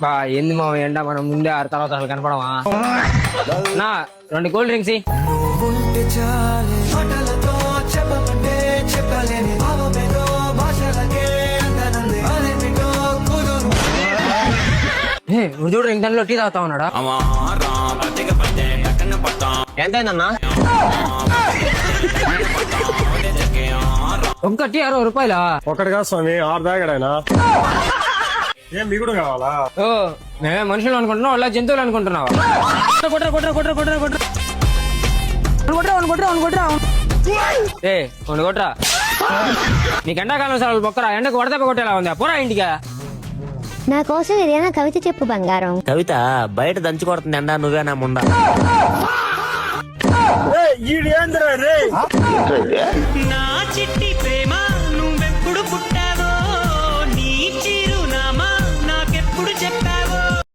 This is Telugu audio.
బా ఏంది మా ఎండ మనం ముందే 6 తర్వాత అసలు కనపడమా నా 2 కూల్ డ్రింక్స్ నువ్వు చూడు ఇంక దాంట్లో టీ తాగుతా ఉన్నాడా ఎంతైందన్నా? ఒక్క టీ 60 రూపాయలా? ఒకటిగా స్వామి 6 దాగాడైనా ఏం మీ కూడా కావాలా? ఓ మేమే మనుషులు అనుకుంటున్నావు వాళ్ళ జంతువులు అనుకుంటున్నావా? కొట్రా కొట్రా కొట్రా కొట్రా కొట్రా ఏ కొట్రా నీకు ఎండాకాలం సార్ మొక్కరా ఎండకు వడదెబ్బ కొట్టేలా ఉందా పోరా ఇంటికా. నా కోసం ఏదైనా కవిత చెప్పు బంగారం. కవిత బయట దంచి కొడుతుంది ఎండా నువ్వేనా ముండా? ఈడు ఏందిరా రే?